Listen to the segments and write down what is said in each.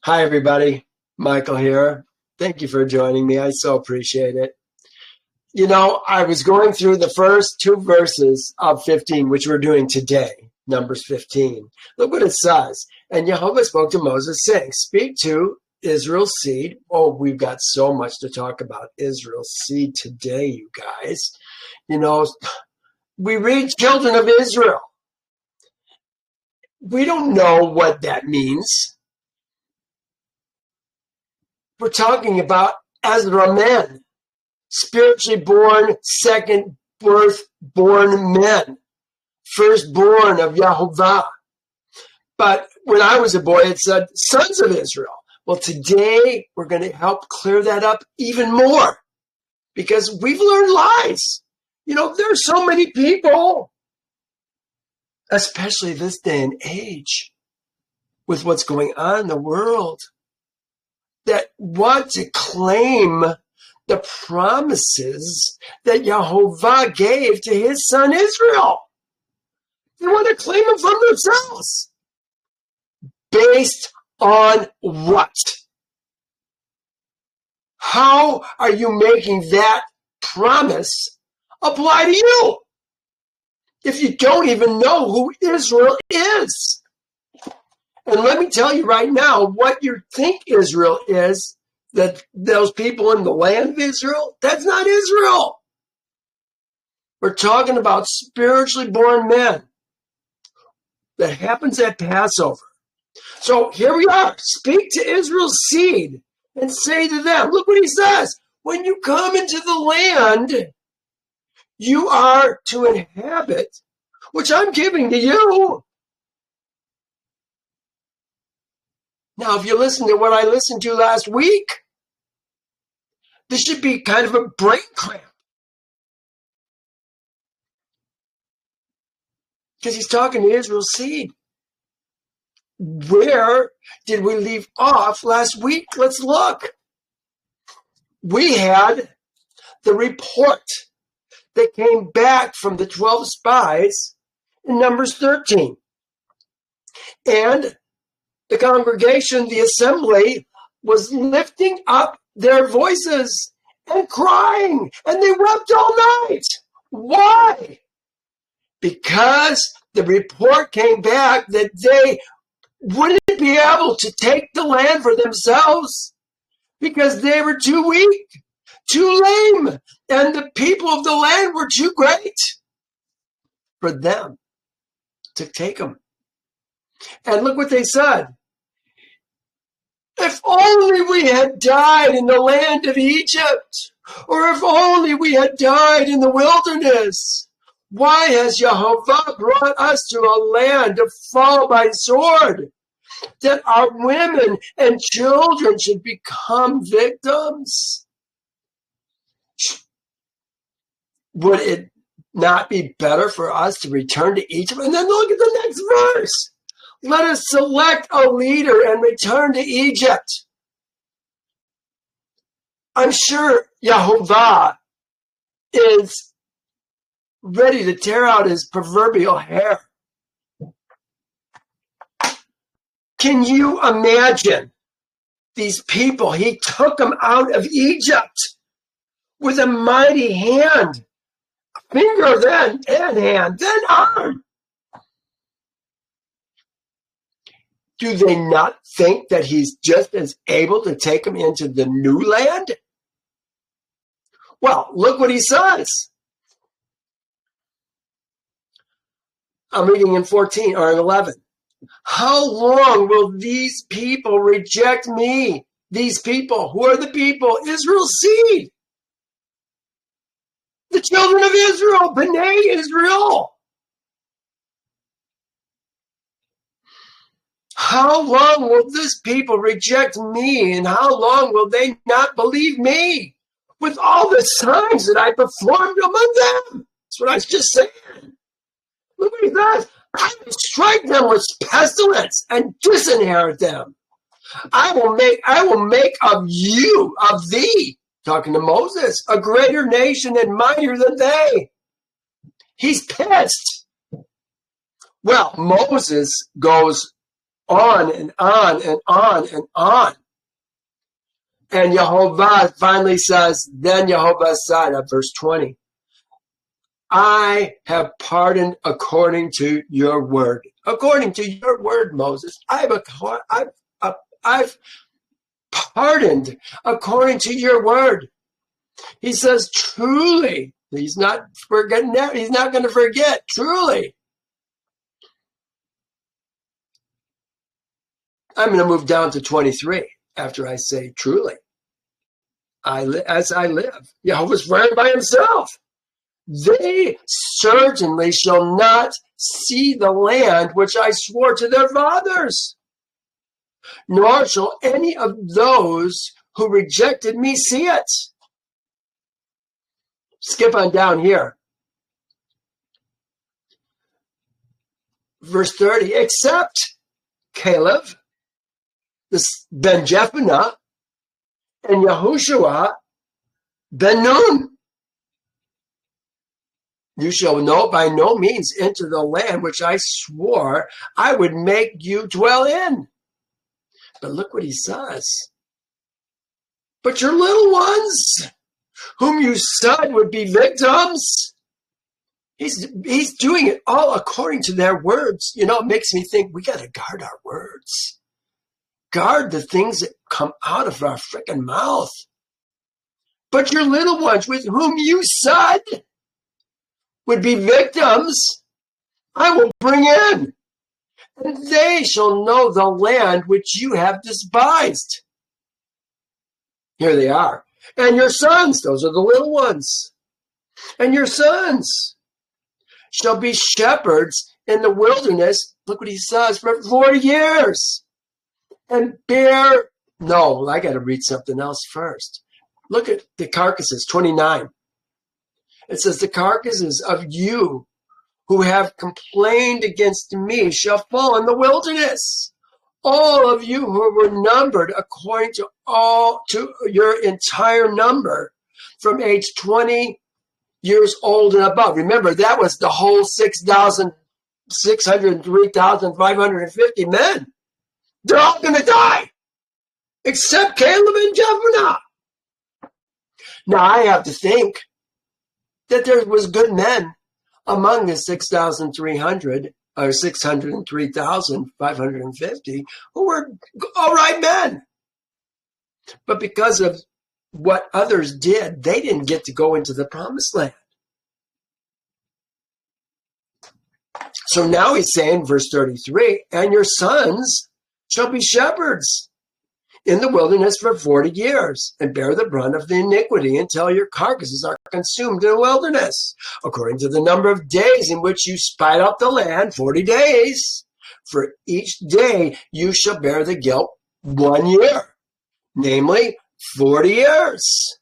Hi, everybody. Michael here. Thank you for joining me. I so appreciate it. I was going through the first two verses of 15, which we're doing today, Numbers 15. Look what it says. And Jehovah spoke to Moses, saying, Speak to Israel's seed. Oh, we've got so much to talk about Israel's seed today, you guys. We read children of Israel. We don't know what that means. We're talking about Ezrach men, spiritually born, second birth born men, firstborn of Yehovah. But when I was a boy, it said sons of Israel. Well, today we're going to help clear that up even more because we've learned lies. There's so many people, especially this day and age, with what's going on in the world, that want to claim the promises that Yehovah gave to his son Israel. They want to claim them from themselves. Based on what? How are you making that promise apply to you if you don't even know who Israel is? And let me tell you right now, what you think Israel is, that those people in the land of Israel, that's not Israel. We're talking about spiritually born men. That happens at Passover. So here we are. Speak to Israel's seed and say to them, look what he says. When you come into the land, you are to inhabit, which I'm giving to you. Now, if you listen to what I listened to last week, this should be kind of a brain cramp. Because he's talking to Israel's seed. Where did we leave off last week? Let's look. We had the report that came back from the 12 spies in Numbers 13. And the congregation, the assembly, was lifting up their voices and crying, and they wept all night. Why? Because the report came back that they wouldn't be able to take the land for themselves because they were too weak, too lame, and the people of the land were too great for them to take them. And look what they said. If only we had died in the land of Egypt, or if only we had died in the wilderness. Why has Yehovah brought us to a land to fall by sword, that our women and children should become victims? Would it not be better for us to return to Egypt? And then look at the next verse. Let us select a leader and return to Egypt. I'm sure Yehovah is ready to tear out his proverbial hair. Can you imagine these people? He took them out of Egypt with a mighty hand, finger then, and hand, then arm. Do they not think that he's just as able to take them into the new land? Well, look what he says. I'm reading in 14 or in 11. How long will these people reject me? These people, who are the people? Israel's seed. The children of Israel, B'nai Israel. How long will this people reject me, and how long will they not believe me with all the signs that I performed among them? That's what I was just saying. Look what he says. I will strike them with pestilence and disinherit them. I will make of you, of thee, talking to Moses, a greater nation and mightier than they. He's pissed. Well, Moses goes on and on and on and on. And Yehovah finally says, then Yehovah said at verse 20, I have pardoned according to your word. According to your word, Moses, I've pardoned according to your word. He says, truly. He's not forgetting that. He's not going to forget. Truly. I'm going to move down to 23 after I say truly. As I live. Yahweh's swearing by himself. They certainly shall not see the land which I swore to their fathers, nor shall any of those who rejected me see it. Skip on down here. Verse 30, except Caleb, this Ben Jephunneh, and Yahushua ben Nun. You shall by no means enter the land which I swore I would make you dwell in. But look what he says. But your little ones, whom you said would be victims, he's doing it all according to their words. You know, it makes me think we got to guard our words. Guard the things that come out of our freaking mouth. But your little ones with whom you said would be victims, I will bring in, and they shall know the land which you have despised. Here they are. And your sons, those are the little ones, and your sons shall be shepherds in the wilderness. Look what he says, for 40 years. And I got to read something else first. Look at the carcasses, 29. It says, the carcasses of you who have complained against me shall fall in the wilderness. All of you who were numbered according to your entire number from age 20 years old and above. Remember, that was the whole 603,550 men. They're all going to die, except Caleb and Jephunneh. Now, I have to think that there was good men among the 6,300 or 603,550 who were all right men. But because of what others did, they didn't get to go into the promised land. So now he's saying, verse 33, and your sons shall be shepherds in the wilderness for 40 years and bear the brunt of the iniquity until your carcasses are consumed in the wilderness, according to the number of days in which you spied out the land, 40 days. For each day you shall bear the guilt 1 year, namely 40 years.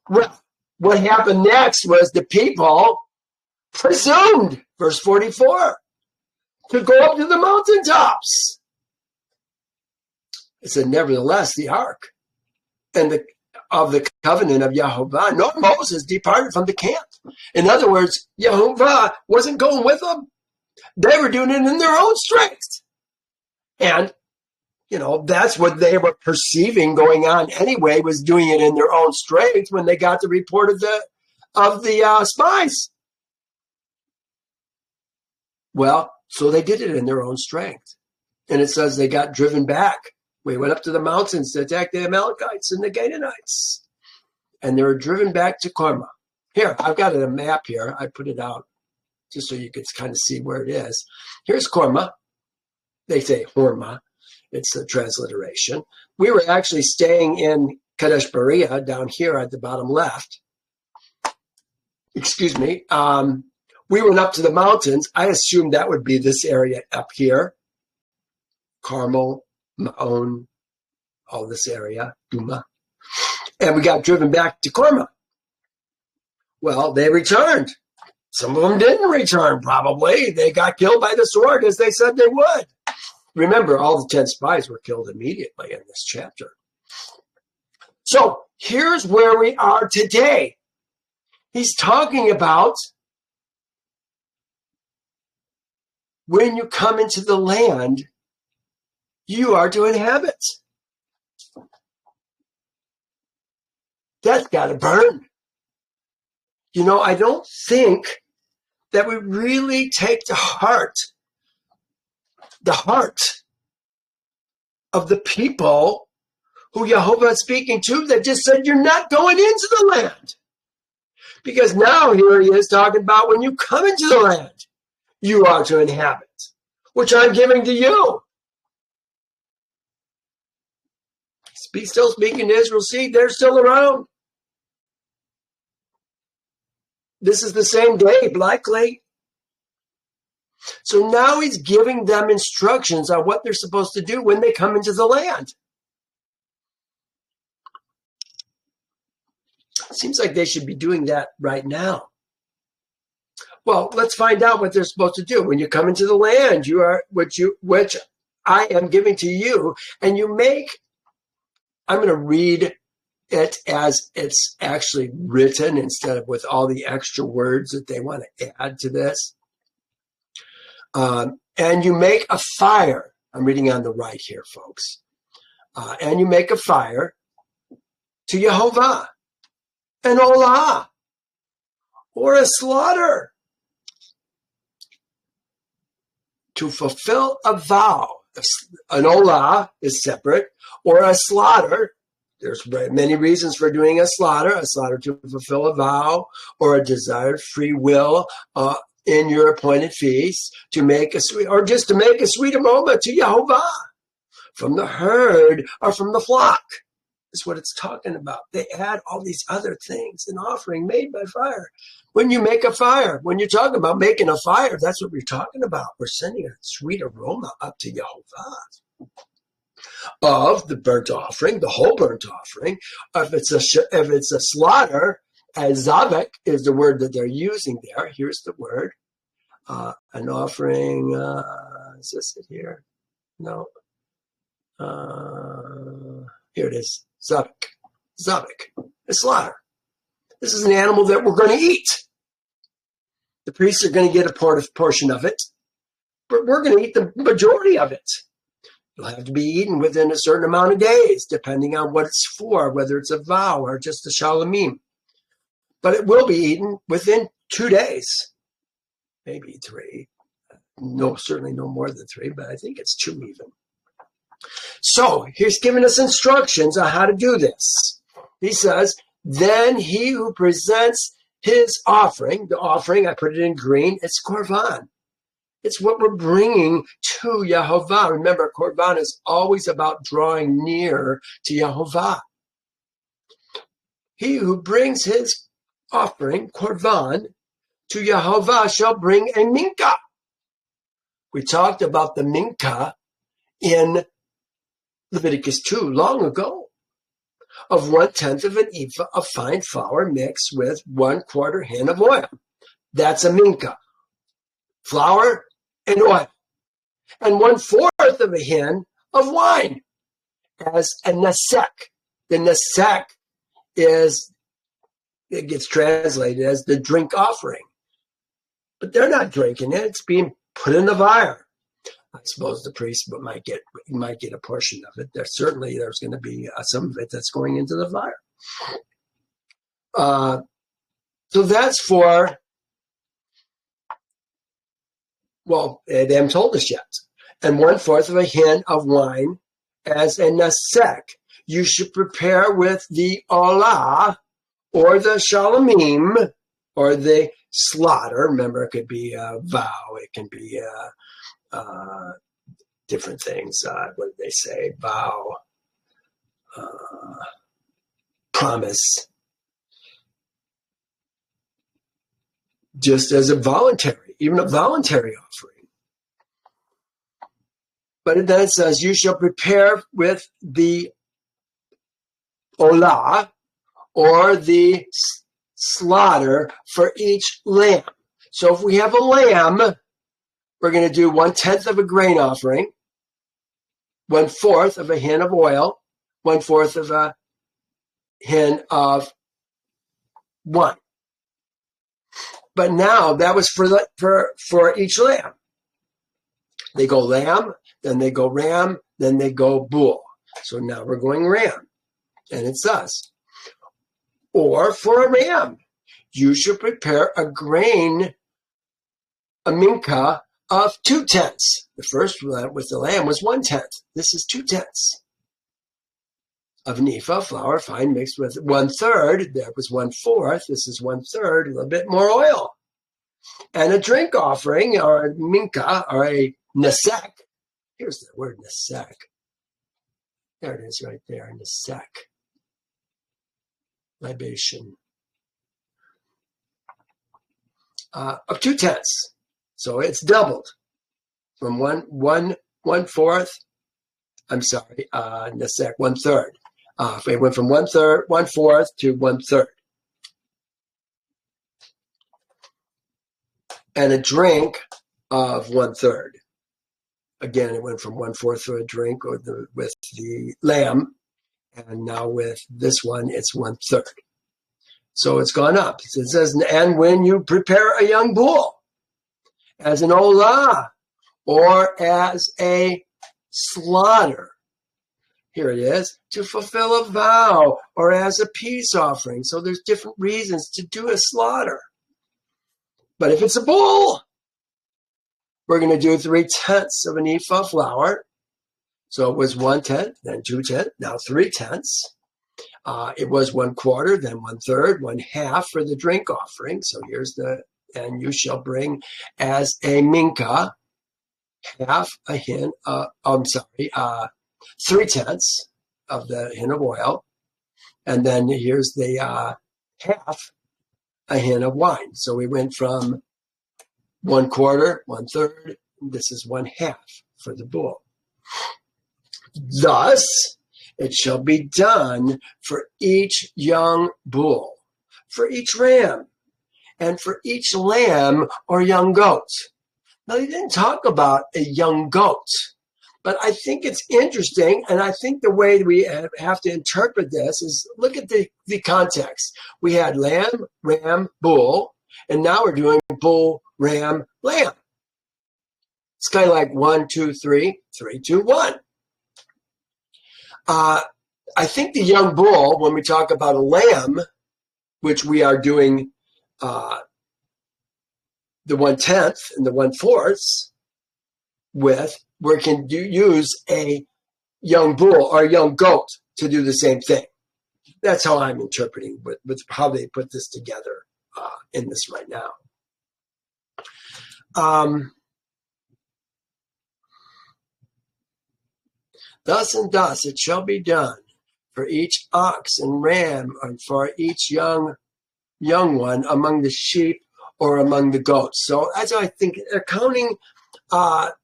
Well, what happened next was the people presumed, verse 44, to go up to the mountaintops. It said, nevertheless, the ark of the covenant of Yehovah, nor Moses departed from the camp. In other words, Yehovah wasn't going with them. They were doing it in their own strength. And, that's what they were perceiving going on anyway, was doing it in their own strength when they got the report of the spies. Well, so they did it in their own strength. And it says they got driven back. We went up to the mountains to attack the Amalekites and the Canaanites. And they were driven back to Korma. Here, I've got a map here. I put it out just so you could kind of see where it is. Here's Korma. They say Horma. It's a transliteration. We were actually staying in Kadesh Barnea down here at the bottom left. Excuse me. We went up to the mountains. I assumed that would be this area up here. Carmel, Maon, all this area, Duma. And we got driven back to Korma. Well, they returned. Some of them didn't return, probably. They got killed by the sword, as they said they would. Remember, all the 10 spies were killed immediately in this chapter. So here's where we are today. He's talking about when you come into the land you are to inhabit. That's got to burn. I don't think that we really take to heart the heart of the people who Yehovah is speaking to that just said, you're not going into the land. Because now here he is talking about when you come into the land, you are to inhabit, which I'm giving to you. Still speaking to Israel. See, they're still around. This is the same day, likely. So now he's giving them instructions on what they're supposed to do when they come into the land. Seems like they should be doing that right now. Well, let's find out what they're supposed to do. When you come into the land, you are which I am giving to you, and you make. I'm going to read it as it's actually written instead of with all the extra words that they want to add to this. And you make a fire. I'm reading on the right here, folks. And you make a fire to Yehovah, an olah, or a slaughter, to fulfill a vow. An olah is separate, or a slaughter. There's many reasons for doing a slaughter to fulfill a vow, or a desired free will in your appointed feast, to make a sweet, or just to make a sweet aroma to Yehovah from the herd or from the flock. Is what it's talking about. They add all these other things, an offering made by fire. When you make a fire, when you're talking about making a fire, that's what we're talking about. We're sending a sweet aroma up to Yehovah of the burnt offering, the whole burnt offering. If it's a slaughter, azavek is the word that they're using there. Here's the word. An offering, is this it here? No. Here it is. Zavik, a slaughter. This is an animal that we're going to eat. The priests are going to get a portion of it, but we're going to eat the majority of it. It'll have to be eaten within a certain amount of days, depending on what it's for, whether it's a vow or just a shalamim. But it will be eaten within 2 days, maybe 3. No, certainly no more than 3, but I think it's 2 even. So he's giving us instructions on how to do this. He says, then he who presents his offering, the offering, I put it in green, it's korban. It's what we're bringing to Yehovah. Remember, korban is always about drawing near to Yehovah. He who brings his offering, korban, to Yehovah shall bring a minka. We talked about the minka in Leviticus 2 long ago, of 1/10 of an ephah of fine flour mixed with 1/4 hin of oil. That's a minka. Flour and oil. And 1/4 of a hin of wine as a nesek. The nesek it gets translated as the drink offering. But they're not drinking it. It's being put in the fire. I suppose the priest might get a portion of it. There's going to be some of it that's going into the fire. So that's for, well, they haven't told us yet. And 1/4 of a hin of wine as a nesek. You should prepare with the olah or the shalamim or the slaughter. Remember, it could be a vow. It can be different things. What did they say? Vow, promise. Just as a voluntary, even a voluntary offering. But then it says, you shall prepare with the olah or the slaughter for each lamb. So if we have a lamb, we're going to do 1/10 of a grain offering, 1/4 of a hin of oil, 1/4 of a hin of wine. But now that was for each lamb. They go lamb, then they go ram, then they go bull. So now we're going ram, and it's us. Or for a ram, you should prepare a grain, a minka of 2/10. The first one with the lamb was 1/10. This is 2/10 of an ephah of flour, fine, mixed with 1/3. That was 1/4. This is 1/3, a little bit more oil. And a drink offering, or a minka, or a nesek. Here's the word nesek. There it is right there, nesek. Libation. Of 2/10. So it's doubled from 1/4. I'm sorry, nesek, 1/3. It went from 1/4 to 1/3. And a drink of 1/3. Again, it went from 1/4 to a drink with the lamb, and now with this one, it's 1/3. So it's gone up. It says, and when you prepare a young bull as an olah or as a slaughter, here it is, to fulfill a vow or as a peace offering. So there's different reasons to do a slaughter. But if it's a bull, we're going to do 3/10 of an ephah of flour. So it was 1/10, then 2/10, now 3/10. It was 1/4, then 1/3, 1/2 for the drink offering. So here's and you shall bring as a minka, half a hin, 3/10 of the hin of oil. And then here's the half a hin of wine. So we went from 1/4, 1/3, this is 1/2 for the bull. Thus, it shall be done for each young bull, for each ram, and for each lamb or young goat. Now, he didn't talk about a young goat, but I think it's interesting, and I think the way we have to interpret this is look at the context. We had lamb, ram, bull, and now we're doing bull, ram, lamb. It's kind of like 1, 2, 3, 3, 2, 1. I think the young bull, when we talk about a lamb, which we are doing the 1/10 and the 1/4 with, we can use a young bull or a young goat to do the same thing. That's how I'm interpreting with how they put this together in this right now. Thus and thus it shall be done for each ox and ram, and for each young one among the sheep or among the goats. So as I think they're counting the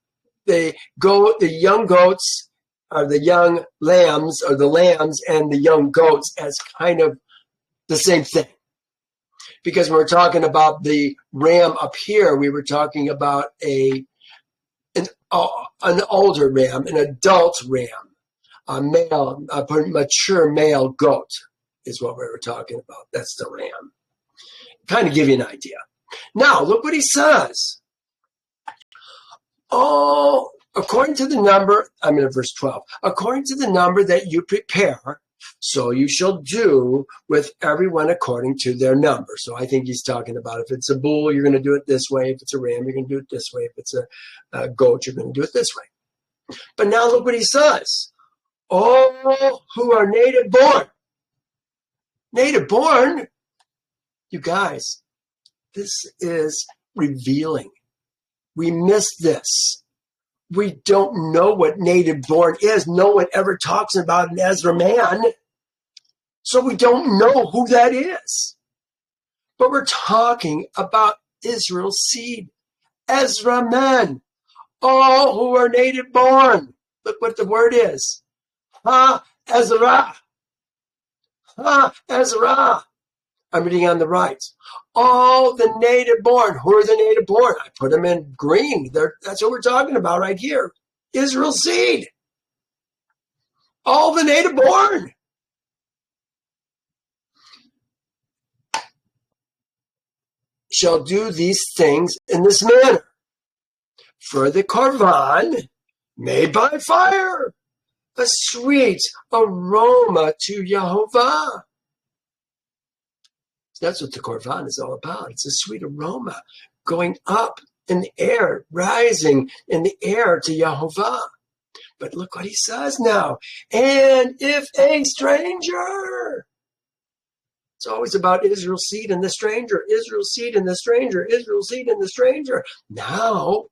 young goats or the young lambs, or the lambs and the young goats as kind of the same thing. Because when we're talking about the ram up here, we were talking about an older ram, an adult ram, a mature male goat is what we were talking about. That's the ram. Kind of give you an idea. Now, look what he says. Oh, according to the number, I'm in verse 12. According to the number that you prepare, so you shall do with everyone according to their number. So I think he's talking about if it's a bull, you're going to do it this way. If it's a ram, you're going to do it this way. If it's a goat, you're going to do it this way. But now look what he says. All who are native born. Native born, you guys, this is revealing. We miss this. We don't know what native born is. No one ever talks about an Ezra man. So we don't know who that is. But we're talking about Israel's seed. Ezra men. All who are native born. Look what the word is. Ezra. Ezra. I'm reading on the right. All the native born. Who are the native born? I put them in green. That's what we're talking about right here. Israel's seed. All the native born. Shall do these things in this manner. For the korban, made by fire, a sweet aroma to Yehovah. That's what the Korban is all about. It's a sweet aroma going up in the air, rising in the air to Yehovah. But look what he says now. And if a stranger, it's always about Israel's seed and the stranger, Israel's seed and the stranger, Israel's seed and the stranger. Now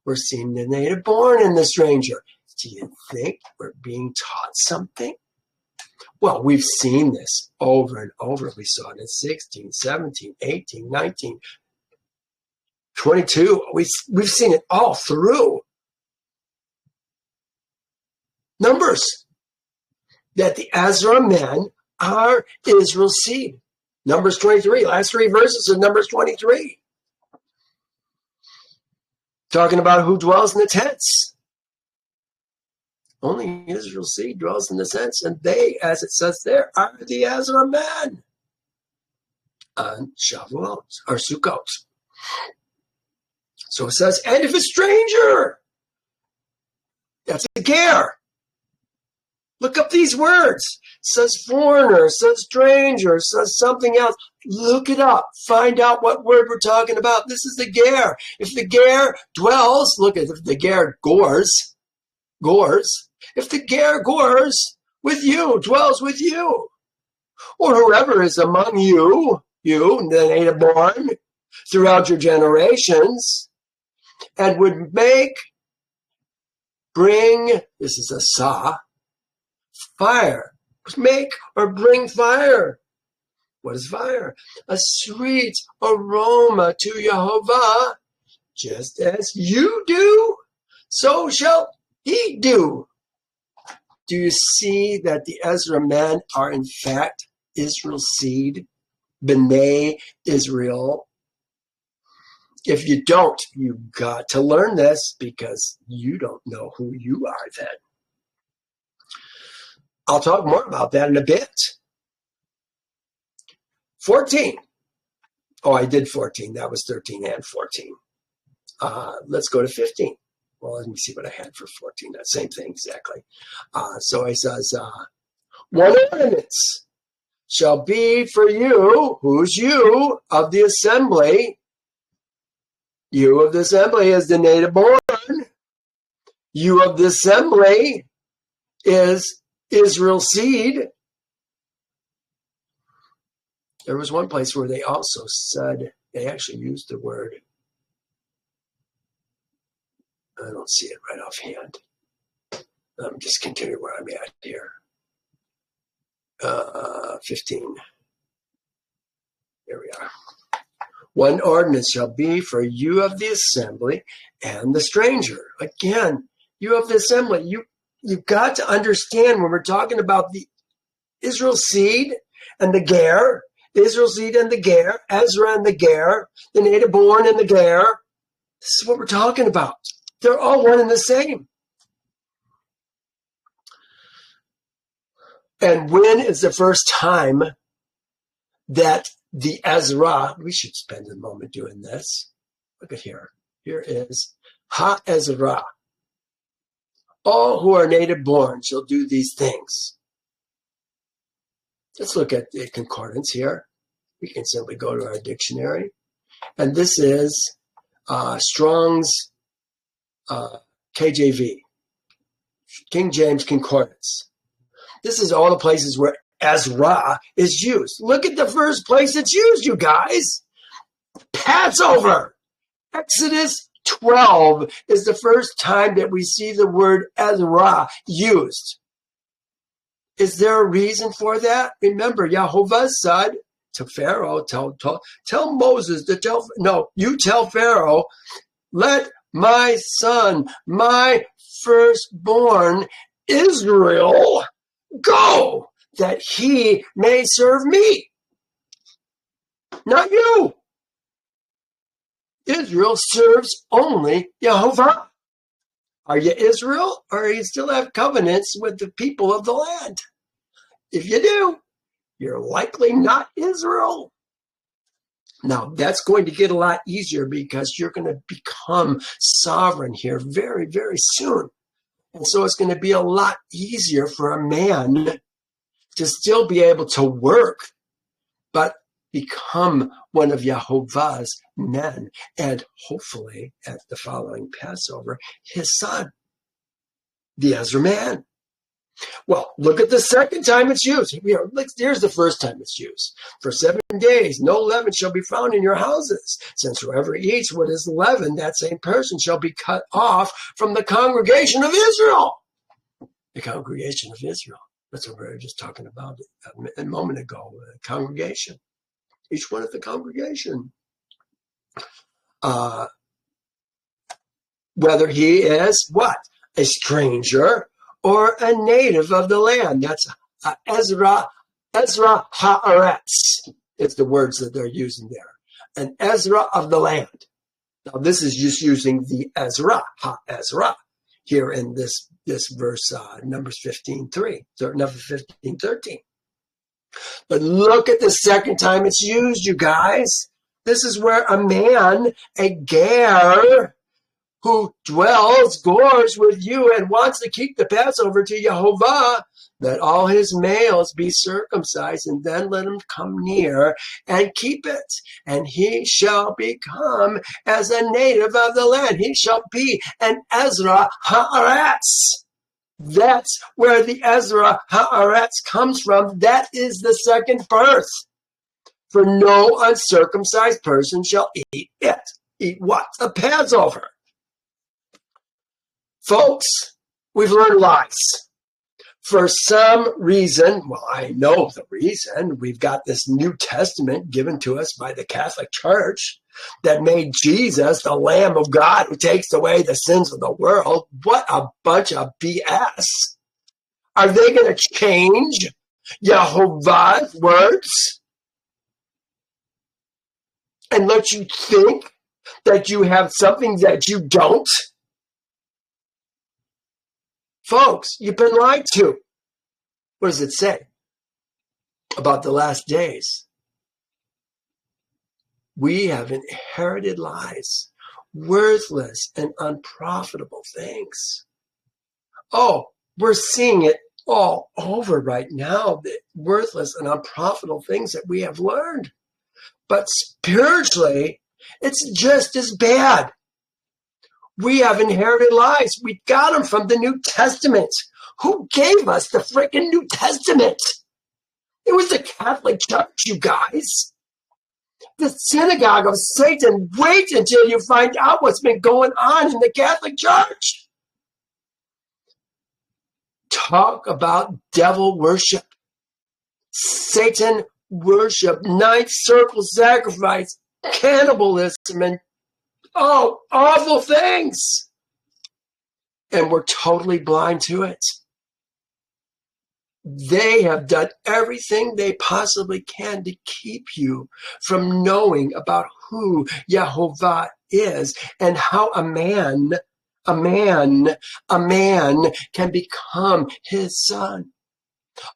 we're seeing the native born and the stranger. Do you think we're being taught something? Well, we've seen this over and over. We saw it in 16, 17, 18, 19, 22. We've seen it all through Numbers, that the Ezra men are Israel's seed. Numbers 23, last three verses of Numbers 23. Talking about who dwells in the tents. Only Israel's seed dwells in the tents, and they, as it says there, are the Ezra men on Shavuot, or Sukkot. So it says, and if a stranger, that's a ger. Look up these words. It says foreigner, says stranger, says something else. Look it up. Find out what word we're talking about. This is the ger. If the ger dwells, look at if the ger gores. If the ger gores with you, dwells with you, or whoever is among you, the native born, throughout your generations, and would bring, this is a sa, fire. Make or bring fire. What is fire? A sweet aroma to Yehovah, just as you do, so shall he do. Do you see that the Ezra men are in fact Israel's seed? B'nai Israel. If you don't, you've got to learn this because you don't know who you are then. I'll talk more about that in a bit. 14. Oh, I did 14. That was 13 and 14. Let's go to 15. Well, let me see what I had for 14. That same thing exactly. So he says, one ordinance shall be for you, who's you, of the assembly. You of the assembly is the native born. You of the assembly is Israel's seed. There was one place where they also said, they actually used the word, I don't see it right offhand. Let me just continue where I'm at here. 15. Here we are. One ordinance shall be for you of the assembly and the stranger. Again, you of the assembly. You've got to understand when we're talking about the Israel seed and the ger, Israel seed and the ger, Ezra and the ger, the native born and the ger. This is what we're talking about. They're all one and the same. And when is the first time that the Ezra, we should spend a moment doing this. Look at here. Here is Ha-Ezra. All who are native born shall do these things. Let's look at the concordance here. We can simply go to our dictionary. And this is Strong's KJV, King James Concordance. This is all the places where Ezra is used. Look at the first place it's used, you guys. Passover. Exodus 12 is the first time that we see the word Ezra used. Is there a reason for that? Remember, Yehovah said to Pharaoh, tell Moses to you tell Pharaoh, let my son, my firstborn Israel go, that he may serve me. Not you. Israel serves only Yehovah. Are you Israel, or you still have covenants with the people of the land? If you do, you're likely not Israel. Now, that's going to get a lot easier because you're going to become sovereign here very, very soon. And so it's going to be a lot easier for a man to still be able to work, but become one of Yehovah's men, and hopefully at the following Passover, his son, the Ezra man. Well, look at the second time it's used. Here's the first time it's used. For 7 days, no leaven shall be found in your houses. Since whoever eats what is leavened, that same person shall be cut off from the congregation of Israel. The congregation of Israel. That's what we were just talking about a moment ago. Congregation. Each one of the congregation. Whether he is what? A stranger or a native of the land. That's Ezra Haaretz. It's the words that they're using there. An Ezra of the land. Now this is just using the Ezra, Ha-Ezra, here in this verse, Numbers 15:3, Numbers 15:13. But look at the second time it's used, you guys. This is where a man, a ger, who gores with you and wants to keep the Passover to Yehovah, let all his males be circumcised, and then let him come near and keep it. And he shall become as a native of the land. He shall be an Ezra Haaretz. That's where the Ezra Haaretz comes from. That is the second birth. For no uncircumcised person shall eat it. Eat what? The Passover. Folks, we've learned lies. For some reason, well, I know the reason, we've got this New Testament given to us by the Catholic Church that made Jesus the Lamb of God who takes away the sins of the world. What a bunch of BS. Are they going to change Yehovah's words and let you think that you have something that you don't? Folks, you've been lied to. What does it say about the last days? We have inherited lies, worthless and unprofitable things. Oh, we're seeing it all over right now, the worthless and unprofitable things that we have learned. But spiritually, it's just as bad. We have inherited lies. We got them from the New Testament. Who gave us the freaking New Testament? It was the Catholic Church, you guys. The synagogue of Satan. Wait until you find out what's been going on in the Catholic Church. Talk about devil worship. Satan worship, ninth circle sacrifice, cannibalism, and awful things. And we're totally blind to it. They have done everything they possibly can to keep you from knowing about who Yehovah is and how a man can become his son.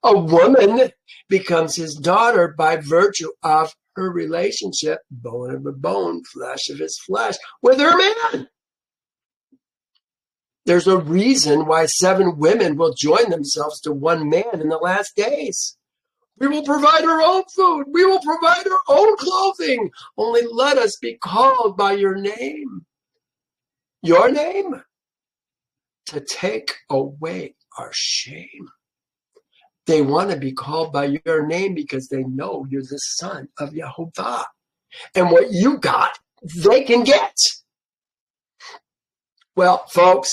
A woman becomes his daughter by virtue of her relationship, bone of her bone, flesh of his flesh, with her man. There's a reason why 7 women will join themselves to one man in the last days. We will provide our own food. We will provide our own clothing. Only let us be called by your name. Your name? To take away our shame. They want to be called by your name because they know you're the son of Yehovah. And what you got, they can get. Well, folks,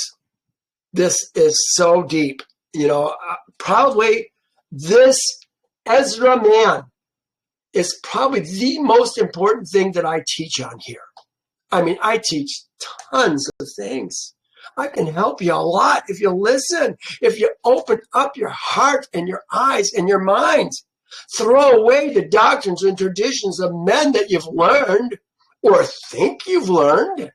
this is so deep. Probably this Ezra man is probably the most important thing that I teach on here. I mean, I teach tons of things. I can help you a lot if you listen, if you open up your heart and your eyes and your mind. Throw away the doctrines and traditions of men that you've learned or think you've learned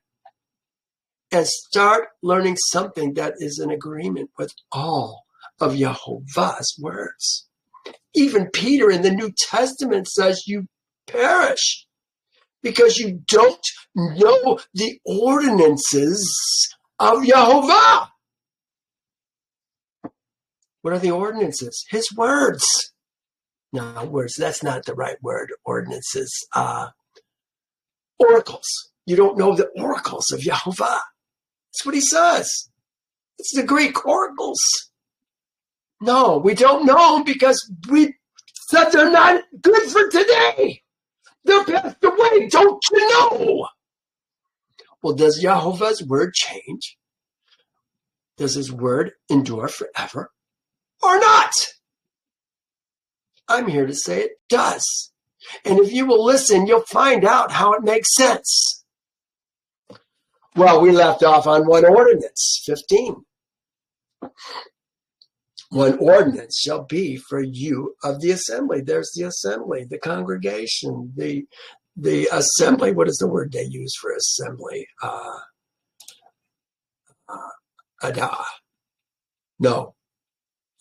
and start learning something that is in agreement with all of Yehovah's words. Even Peter in the New Testament says you perish because you don't know the ordinances of Yehovah. What are the ordinances? His words. No, words, that's not the right word. Ordinances. Oracles. You don't know the oracles of Yahovah. That's what he says. It's the Greek oracles. No, we don't know because we said they're not good for today. They're passed away. Don't you know? Well, does Yahovah's word change? Does his word endure forever or not? I'm here to say it does. And if you will listen, you'll find out how it makes sense. Well, we left off on one ordinance, 15. One ordinance shall be for you of the assembly. There's the assembly, the congregation, the assembly. What is the word they use for assembly? Adah. No,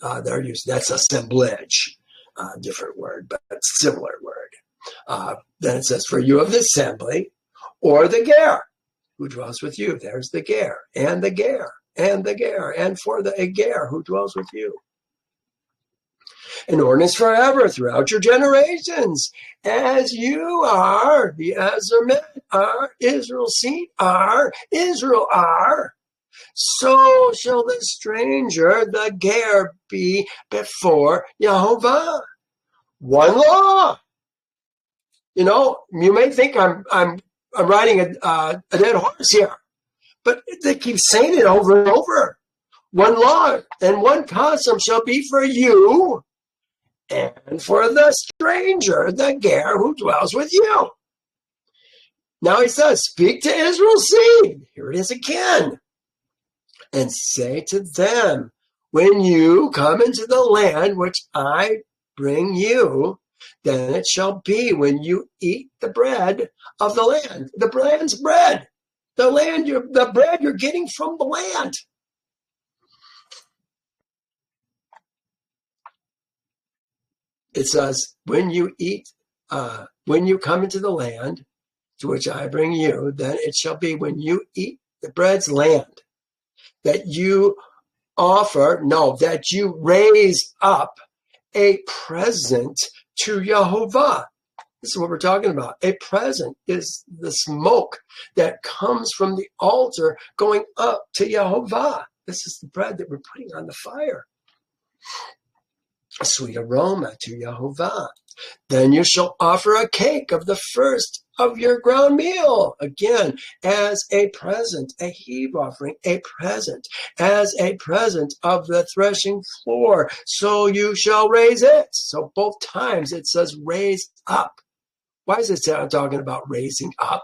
they're used. That's assemblage. Different word, but similar word. Then it says, for you of the assembly, or the ger, who dwells with you. There's the ger, and the ger, and the ger, and for the ger, who dwells with you. An ordinance forever throughout your generations, as you are, the Azarmet are, Israel's seed are, Israel are. So shall the stranger, the ger, be before Yahovah. One law. You know, you may think I'm riding a dead horse here, but they keep saying it over and over. One law and one custom shall be for you and for the stranger, the ger, who dwells with you. Now he says, speak to Israel's seed. Here it is again. And say to them, when you come into the land which I bring you, then it shall be when you eat the bread of the land. The land's bread. The bread you're getting from the land. It says, when you come into the land to which I bring you, then it shall be when you eat the bread's land, that you that you raise up a present to Yahovah. This is what we're talking about. A present is the smoke that comes from the altar going up to Yahovah. This is the bread that we're putting on the fire. A sweet aroma to Yahovah. Then you shall offer a cake of the first of your ground meal, again, as a present, a heave offering, a present, as a present of the threshing floor. So you shall raise it. So both times it says raise up. Why is it talking about raising up?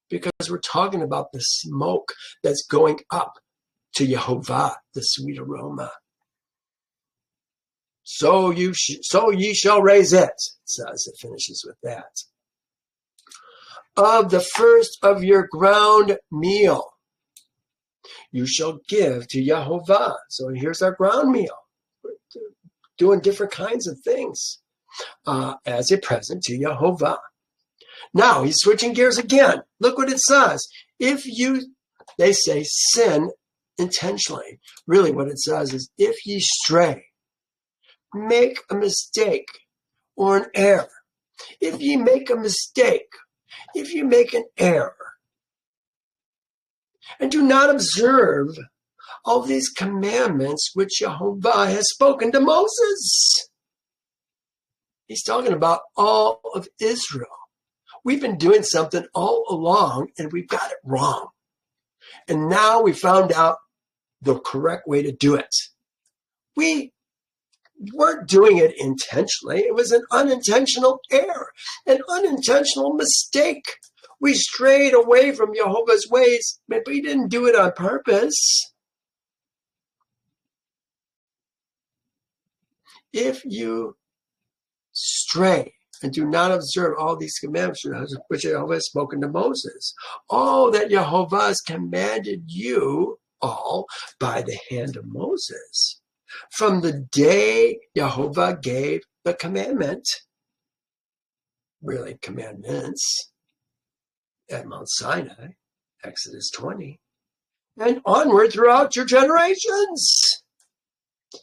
Because we're talking about the smoke that's going up to Yahovah, the sweet aroma. So ye shall raise it, says. It finishes with that. Of the first of your ground meal, you shall give to Yahovah. So here's our ground meal. We're doing different kinds of things as a present to Yahovah. Now he's switching gears again. Look what it says. They say sin intentionally. Really what it says is, if ye stray, make a mistake or an error. If ye make a mistake, if you make an error, and do not observe all these commandments which Yahovah has spoken to Moses. He's talking about all of Israel. We've been doing something all along, and we've got it wrong. And now we found out the correct way to do it. We weren't doing it intentionally. It was an unintentional error, an unintentional mistake. We strayed away from Jehovah's ways, but we didn't do it on purpose. If you stray and do not observe all these commandments which Jehovah has spoken to Moses, all that Jehovah has commanded you all by the hand of Moses, from the day Jehovah gave the commandment, really commandments, at Mount Sinai, Exodus 20, and onward throughout your generations.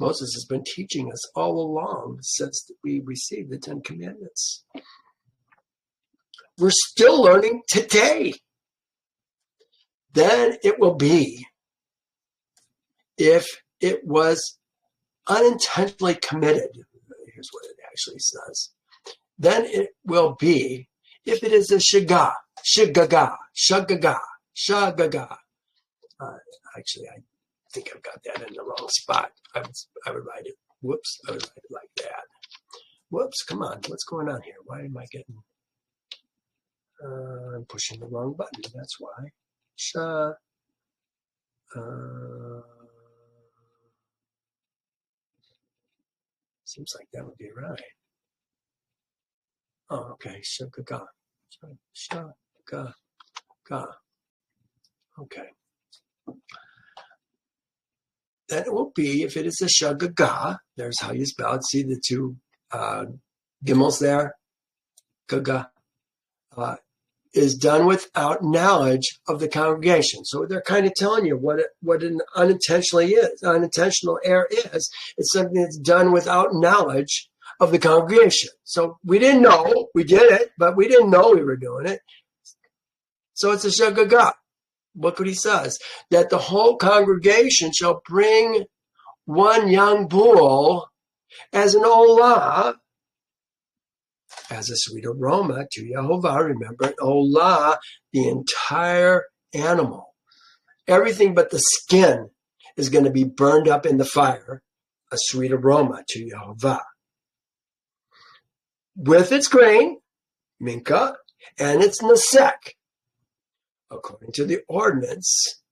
Moses has been teaching us all along since we received the 10 Commandments. We're still learning today. Then it will be, if it was unintentionally committed, here's what it actually says, then it will be, if it is a shagaga. Actually, I think I've got that in the wrong spot. I would write it, whoops, I would write it like that. Whoops, come on, what's going on here? Why am I getting, I'm pushing the wrong button, that's why. Seems like that would be right. Oh, okay, shagaga. Okay. Then it will be, if it is a shagaga, there's how you spell it. See the two gimels there? Gaga. Is done without knowledge of the congregation. So they're kind of telling you what an unintentional error is. It's something that's done without knowledge of the congregation. So we didn't know we did it, but we didn't know we were doing it. So it's a shagaga. Look what he says, that the whole congregation shall bring one young bull as an olah, as a sweet aroma to Yehovah. Remember, an olah, the entire animal, everything but the skin is going to be burned up in the fire, a sweet aroma to Yehovah. With its grain, minka, and its nesek, according to the ordinance,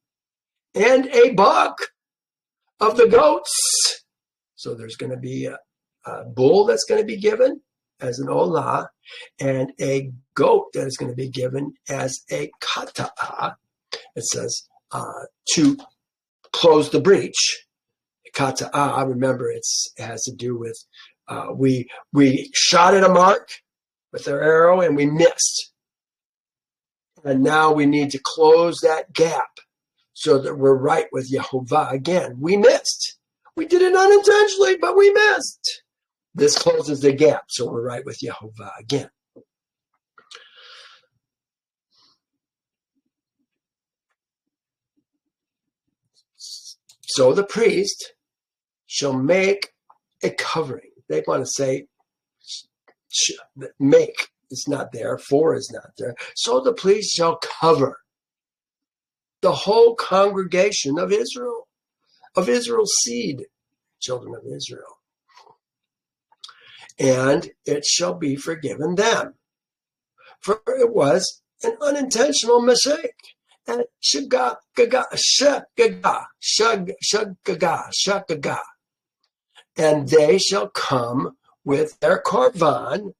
and a buck of the goats. So there's going to be a bull that's going to be given as an olah, and a goat that is going to be given as a kata'ah. It says to close the breach. Kata'ah, remember, it has to do with we shot at a mark with our arrow and we missed. And now we need to close that gap so that we're right with Yehovah again. We missed. We did it unintentionally, but we missed. This closes the gap, so we're right with Yehovah again. So the priest shall make a covering. They want to say make. It's not there. For is not there. So the priest shall cover the whole congregation of Israel, of Israel's seed, children of Israel. And it shall be forgiven them. For it was an unintentional mistake. And shagaga. And they shall come with their korban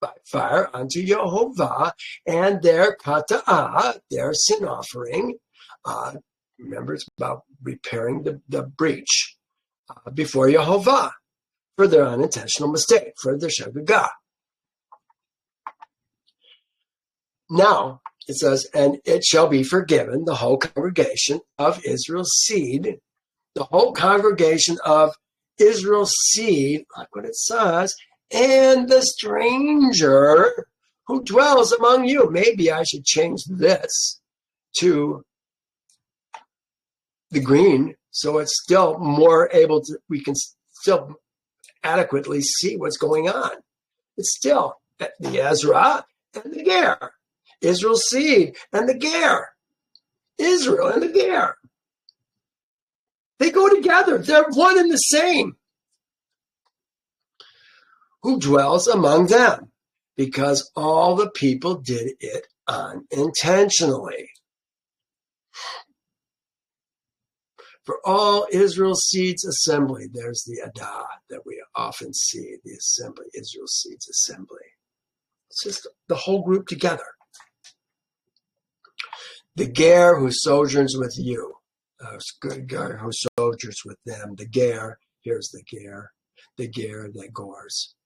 by fire unto Yehovah, and their kata'ah, their sin offering. Remember, it's about repairing the breach before Yehovah for their unintentional mistake, for their shagaga. Now, it says, and it shall be forgiven the whole congregation of Israel's seed, the whole congregation of Israel's seed, like what it says, and the stranger who dwells among you. Maybe I should change this to the green so it's still more able to, we can still adequately see what's going on. It's still the Ezrach and the Ger. Israel's seed and the Ger. Israel and the Ger. They go together. They're one and the same. Who dwells among them, because all the people did it unintentionally. For all Israel's seeds assembly, there's the Adah that we often see, the assembly, Israel's seeds assembly. It's just the whole group together. The Ger who sojourns with you, Ger who sojourns with them, the Ger, here's the Ger that gores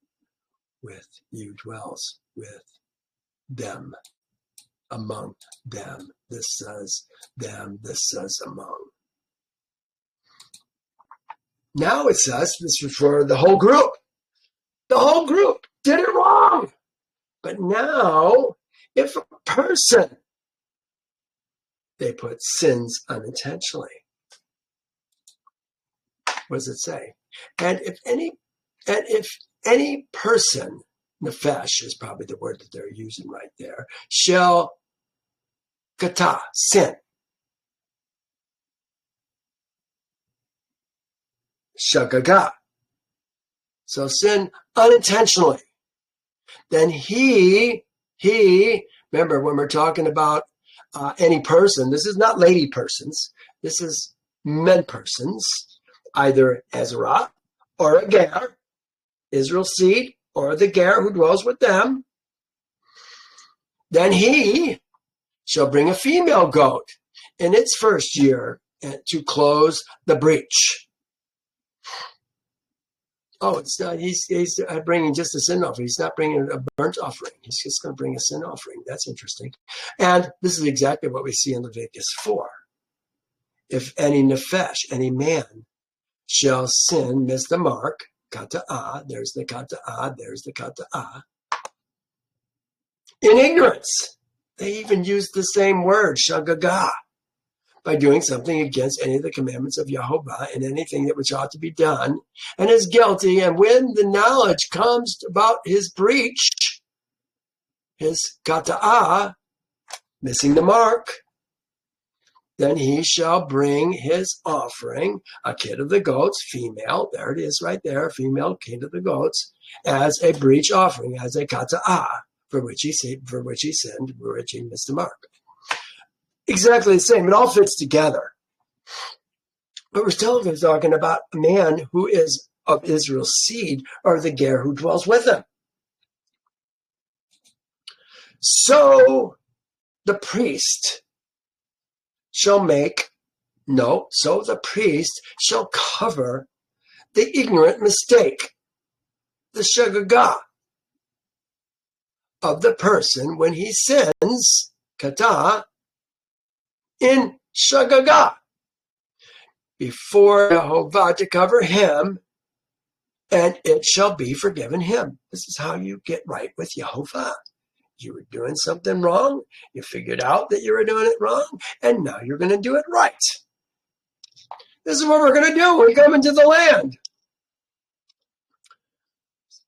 with you, dwells with them, among them. This says them, this says among. Now it says this was for the whole group. The whole group did it wrong. But now, if a person, they put sins unintentionally. What does it say? And if any person, nefesh is probably the word that they're using right there, shall kata, sin. Shagaga. So sin unintentionally. Then he, remember when we're talking about any person, this is not lady persons, this is men persons, either Ezrach or a ger, Israel's seed, or the ger who dwells with them. Then he shall bring a female goat in its first year to close the breach. Oh, it's not. He's bringing just a sin offering. He's not bringing a burnt offering. He's just going to bring a sin offering. That's interesting. And this is exactly what we see in Leviticus 4. If any nefesh, any man, shall sin, miss the mark, kata'ah, there's the kata'ah, there's the kata'ah, in ignorance. They even use the same word, shagagah, by doing something against any of the commandments of Yehovah and anything that which ought to be done, and is guilty. And when the knowledge comes about his breach, his kata'ah, missing the mark, then he shall bring his offering, a kid of the goats, female, there it is right there, female kid of the goats, as a breach offering, as a kata'ah, for which he sinned, for which he missed the mark. Exactly the same. It all fits together. But we're still talking about a man who is of Israel's seed, or the ger who dwells with him. So the priest shall the priest shall cover the ignorant mistake, the shagagah, of the person when he sins, kata, in shagagah, before Yehovah to cover him, and it shall be forgiven him. This is how you get right with Yehovah. You were doing something wrong, you figured out that you were doing it wrong, and now you're going to do it right. This is what we're going to do when we come into the land.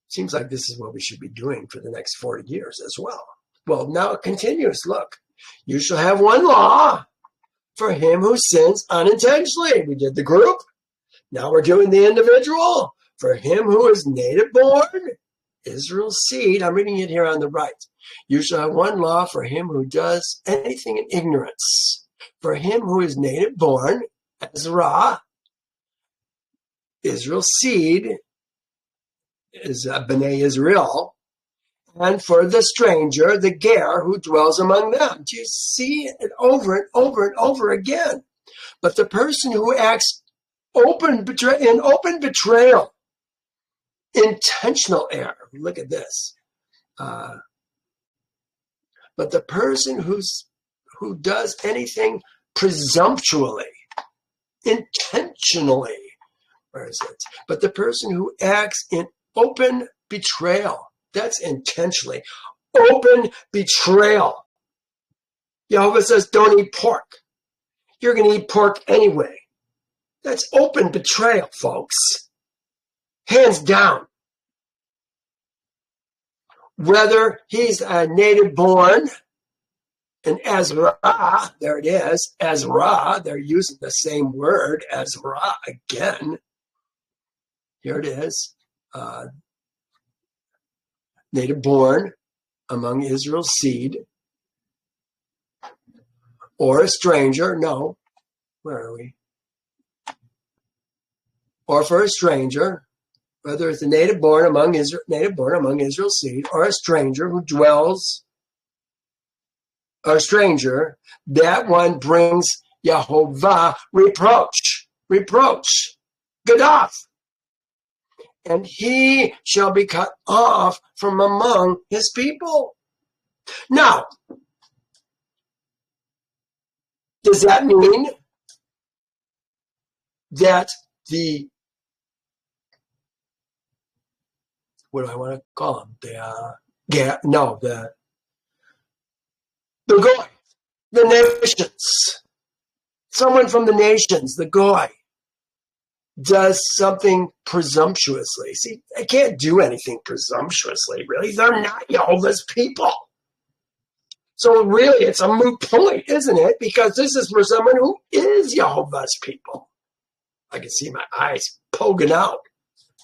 Seems like this is what we should be doing for the next 40 years as well. Well, now it continues. Look, you shall have one law for him who sins unintentionally. We did the group. Now we're doing the individual. For him who is native born, Israel's seed. I'm reading it here on the right. You shall have one law for him who does anything in ignorance. For him who is native born, Ezrach, Israel's seed, is B'nai Israel, and for the stranger, the ger who dwells among them. Do you see it over and over and over again? But the person who acts in open betrayal, intentional error. Look at this. But the person who does anything presumptuously, intentionally, where is it? But the person who acts in open betrayal, that's intentionally. Open betrayal. Yehovah says, don't eat pork. You're going to eat pork anyway. That's open betrayal, folks. Hands down. Whether he's a native born, an Ezrach, there it is, Ezrach, they're using the same word, Ezrach, again. Here it is. Native born among Israel's seed, or a stranger, no, where are we? Or for a stranger, whether it's a native born among Israel's seed, or a stranger who dwells, or a stranger, that one brings Yehovah reproach, gadaf. And he shall be cut off from among his people. Now, does that mean that the what do I want to call them? The goy, the nations. Someone from the nations, the goy, does something presumptuously. See, they can't do anything presumptuously, really. They're not Jehovah's people. So really, it's a moot point, isn't it? Because this is for someone who is Jehovah's people. I can see my eyes poking out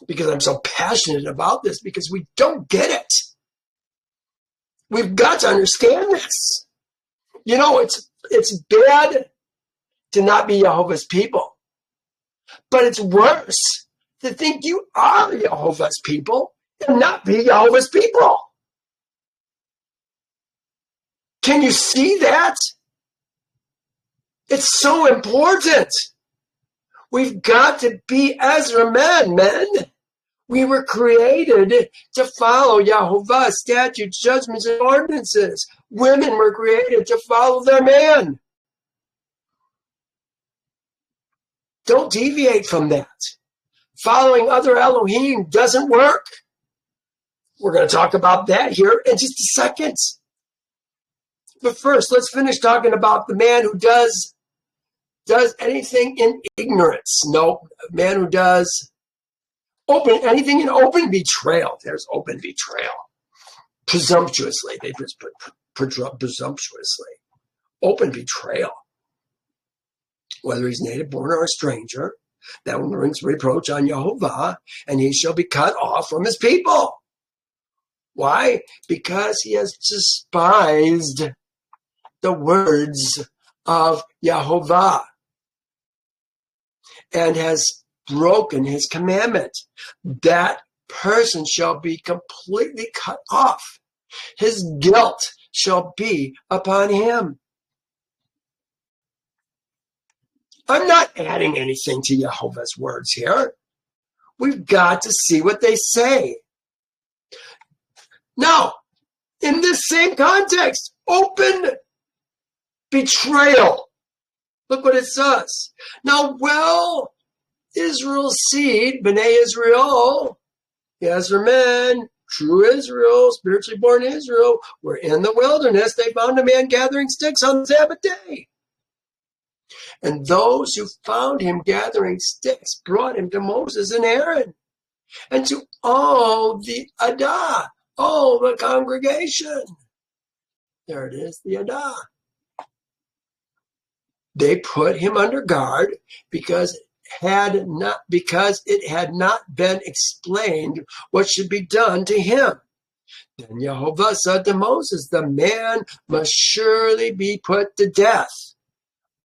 because I'm so passionate about this, because we don't get it. We've got to understand this. You know, it's bad to not be Jehovah's people, but it's worse to think you are Jehovah's people and not be Jehovah's people. Can you see that? It's so important. We've got to be Ezra men. We were created to follow Yahovah's statutes, judgments, and ordinances. Women were created to follow their man. Don't deviate from that. Following other Elohim doesn't work. We're going to talk about that here in just a second. But first, let's finish talking about the man who does anything in ignorance. No, a man who does anything in open betrayal. There's open betrayal. Presumptuously. They just put presumptuously. Open betrayal. Whether he's native born or a stranger, that one brings reproach on Yehovah, and he shall be cut off from his people. Why? Because he has despised the words of Yehovah and has broken his commandment. That person shall be completely cut off. His guilt shall be upon him. I'm not adding anything to Yehovah's words here. We've got to see what they say. Now, in this same context, open betrayal. Look what it says. Now, Israel's seed, B'nai Israel, Ezra men, true Israel, spiritually born Israel, were in the wilderness. They found a man gathering sticks on the Sabbath day. And those who found him gathering sticks brought him to Moses and Aaron and to all the Adah, all the congregation. There it is, the Adah. They put him under guard because it had not been explained what should be done to him. Then Yehovah said to Moses, the man must surely be put to death.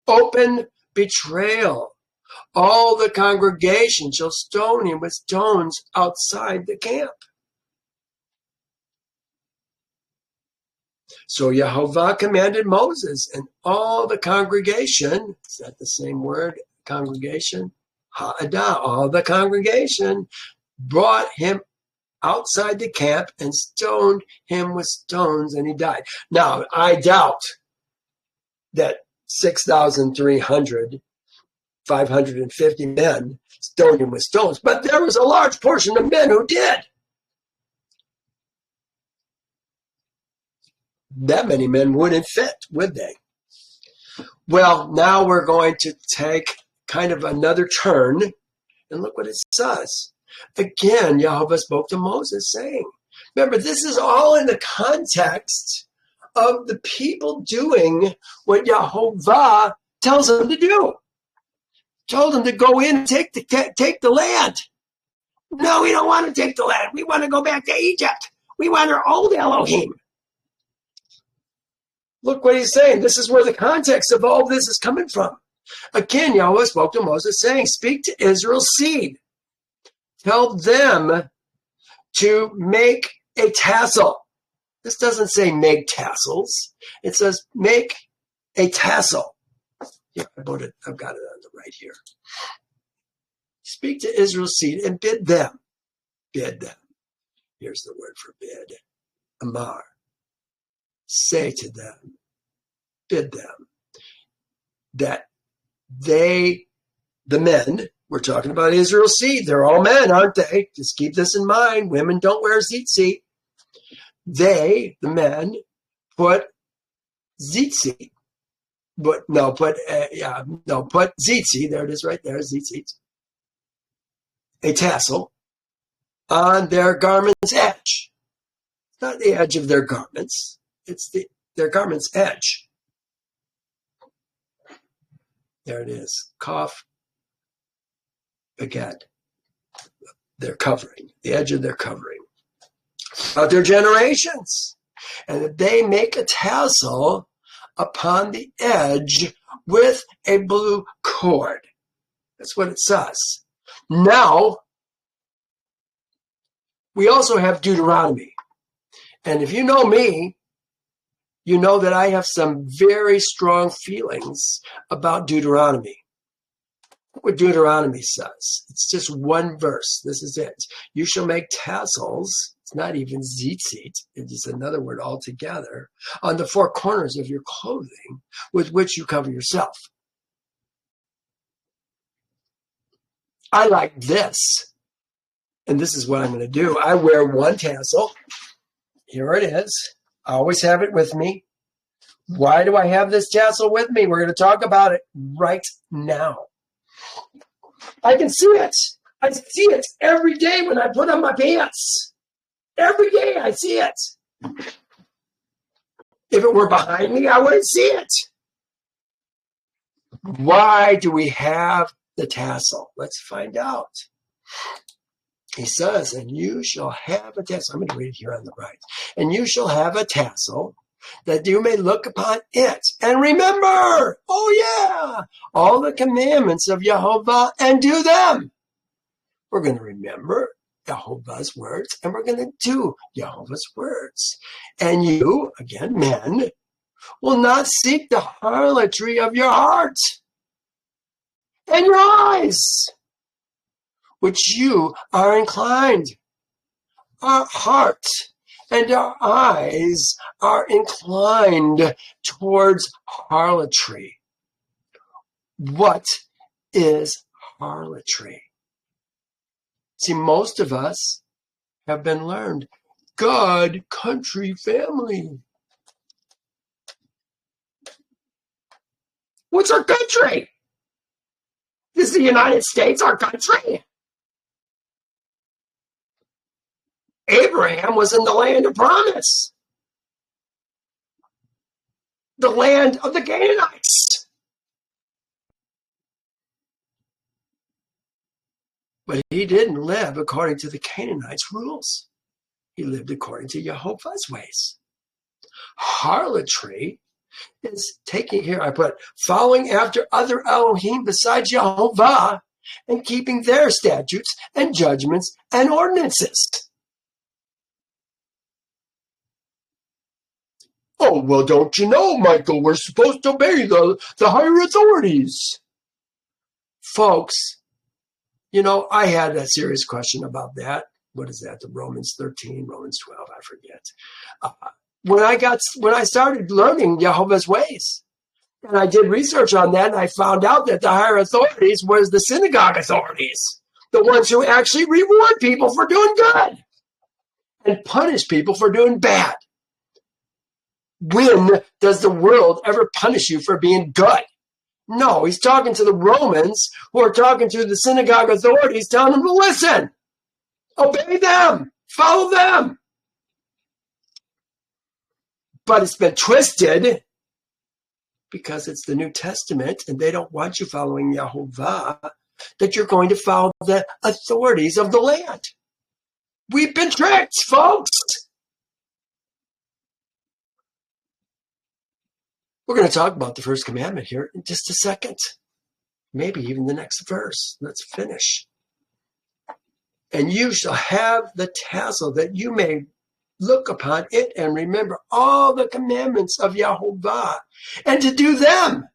Open betrayal. All the congregation shall stone him with stones outside the camp. So Yehovah commanded Moses, and all the congregation, is that the same word, congregation? Ha'adah, all the congregation brought him outside the camp and stoned him with stones, and he died. Now, I doubt that 6,300, 550 men stoned him with stones, but there was a large portion of men who did. That many men wouldn't fit, would they? Well, now we're going to take kind of another turn, and look what it says. Again, Yehovah spoke to Moses, saying, remember, this is all in the context of the people doing what Yehovah tells them to do. Told them to go in and take the land. No, we don't want to take the land. We want to go back to Egypt. We want our old Elohim. Look what he's saying. This is where the context of all this is coming from. Again, Yahweh spoke to Moses, saying, speak to Israel's seed. Tell them to make a tassel. This doesn't say make tassels. It says make a tassel. Yeah, I've got it on the right here. Speak to Israel's seed and bid them. Bid them. Here's the word for bid. Amar. Say to them, bid them, that they, the men, We're talking about Israel's seed. They're all men, aren't they? Just keep this in mind. Women don't wear tzitzit. They, the men, put tzitzit. Put tzitzit. There it is, right there, tzitzit. A tassel on their garment's edge. It's not the edge of their garments. It's their garment's edge. There it is. Cough. Again, their covering, the edge of their covering. Of their generations. And that they make a tassel upon the edge with a blue cord. That's what it says. Now, we also have Deuteronomy. And if you know me, you know that I have some very strong feelings about Deuteronomy. What Deuteronomy says. It's just one verse. This is it. You shall make tassels. It's not even tzitzit. It is another word altogether. On the four corners of your clothing with which you cover yourself. I like this. And this is what I'm going to do. I wear one tassel. Here it is. I always have it with me. Why do I have this tassel with me? We're going to talk about it right now. I can see it. I see it every day when I put on my pants. Every day I see it. If it were behind me, I wouldn't see it. Why do we have the tassel? Let's find out. He says, and you shall have a tassel. I'm going to read it here on the right. And you shall have a tassel that you may look upon it and remember, all the commandments of Jehovah and do them. We're going to remember Jehovah's words and we're going to do Jehovah's words. And you, again, men, will not seek the harlotry of your heart and your eyes, which you are inclined. Our heart and our eyes are inclined towards harlotry. What is harlotry? See, most of us have been learned God, country, family. What's our country? Is the United States our country? Abraham was in the land of promise. The land of the Canaanites. But he didn't live according to the Canaanites' rules. He lived according to Jehovah's ways. Harlotry is taking here, I put, following after other Elohim besides Jehovah and keeping their statutes and judgments and ordinances. Oh, well, don't you know, Michael, we're supposed to obey the higher authorities. Folks, you know, I had a serious question about that. What is that? The Romans 13, Romans 12, I forget. When I started learning Jehovah's ways, and I did research on that, and I found out that the higher authorities was the synagogue authorities, the ones who actually reward people for doing good and punish people for doing bad. When does the world ever punish you for being good? No, he's talking to the Romans who are talking to the synagogue authorities, telling them to listen, obey them, follow them. But it's been twisted because it's the New Testament and they don't want you following Yehovah, that you're going to follow the authorities of the land. We've been tricked, folks. We're going to talk about the first commandment here in just a second. Maybe even the next verse. Let's finish. And you shall have the tassel that you may look upon it and remember all the commandments of Yehovah and to do them,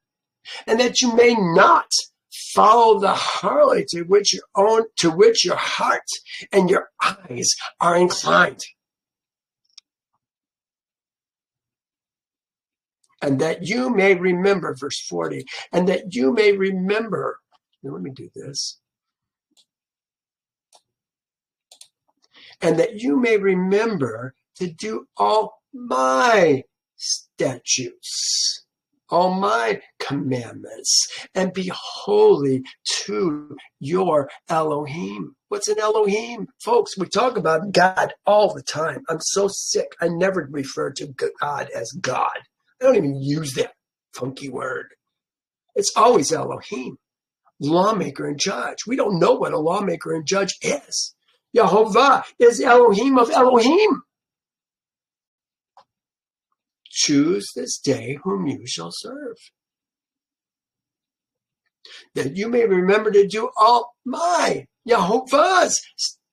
and that you may not follow the harlot to which your heart and your eyes are inclined. And that you may remember, verse 40, and that you may remember, now let me do this, and that you may remember to do all my statutes, all my commandments, and be holy to your Elohim. What's an Elohim? Folks, we talk about God all the time. I'm so sick. I never refer to God as God. I don't even use that funky word. It's always Elohim, lawmaker and judge. We don't know what a lawmaker and judge is. Yehovah is Elohim of Elohim. Choose this day whom you shall serve, that you may remember to do all my, Yehovah's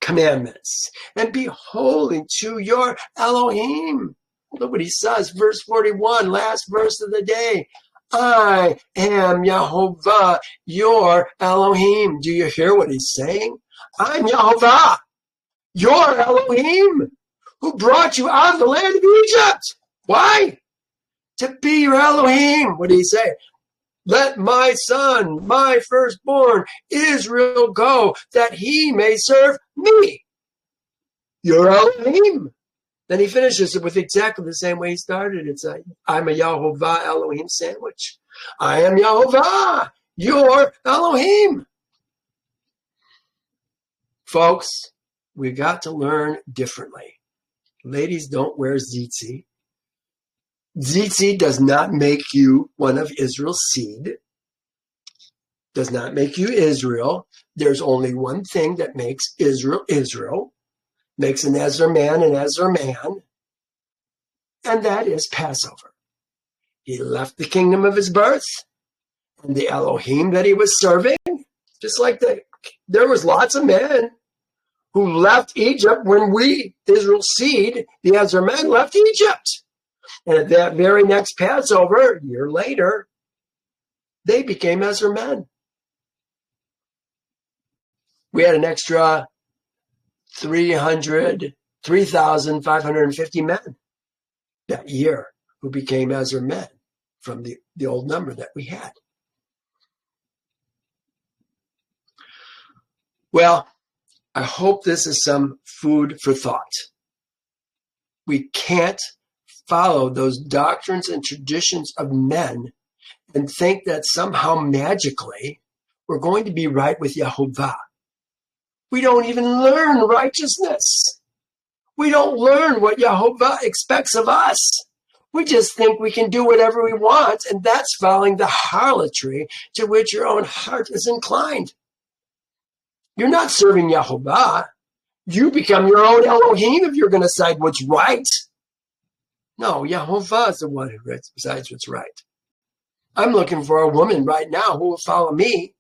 commandments, and be holy to your Elohim. Look what he says, verse 41, last verse of the day. I am Yehovah, your Elohim. Do you hear what he's saying? I'm Yehovah, your Elohim, who brought you out of the land of Egypt. Why? To be your Elohim. What did he say? Let my son, my firstborn, Israel go, that he may serve me, your Elohim. Then he finishes it with exactly the same way he started. It's I'm a Yehovah Elohim sandwich. I am Yehovah, your Elohim. Folks, we got to learn differently. Ladies, don't wear tzitzit. Tzitzit does not make you one of Israel's seed. Does not make you Israel. There's only one thing that makes Israel Israel. Makes an Ezrach man an Ezrach man. And that is Passover. He left the kingdom of his birth and the Elohim that he was serving. Just like there was lots of men who left Egypt when we, Israel's seed, the Ezrach men, left Egypt. And at that very next Passover, a year later, they became Ezrach men. We had an extra 3,550 men that year who became Ezrach men from the old number that we had. Well, I hope this is some food for thought. We can't follow those doctrines and traditions of men and think that somehow magically we're going to be right with Yehovah. We don't even learn righteousness. We don't learn what Yehovah expects of us. We just think we can do whatever we want, and that's following the harlotry to which your own heart is inclined. You're not serving Yehovah. You become your own Elohim if you're going to decide what's right. No, Yehovah is the one who decides what's right. I'm looking for a woman right now who will follow me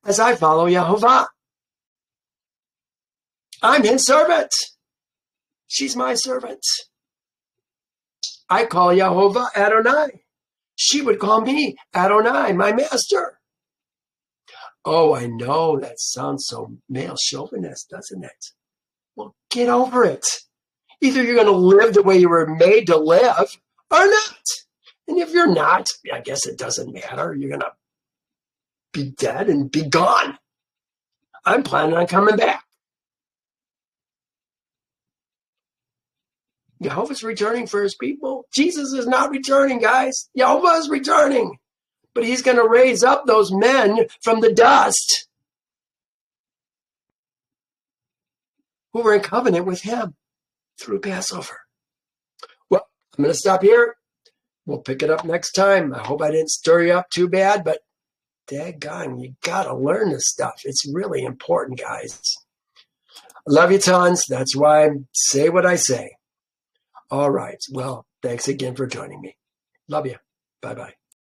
as I follow Yehovah. I'm his servant. She's my servant. I call Yehovah Adonai. She would call me Adonai, my master. Oh, I know that sounds so male chauvinist, doesn't it? Well, get over it. Either you're going to live the way you were made to live or not. And if you're not, I guess it doesn't matter. You're going to be dead and be gone. I'm planning on coming back. Jehovah's returning for his people. Jesus is not returning, guys. Jehovah is returning. But he's going to raise up those men from the dust who were in covenant with him through Passover. Well, I'm going to stop here. We'll pick it up next time. I hope I didn't stir you up too bad, but daggone, you got to learn this stuff. It's really important, guys. I love you tons. That's why I say what I say. All right. Well, thanks again for joining me. Love you. Bye-bye.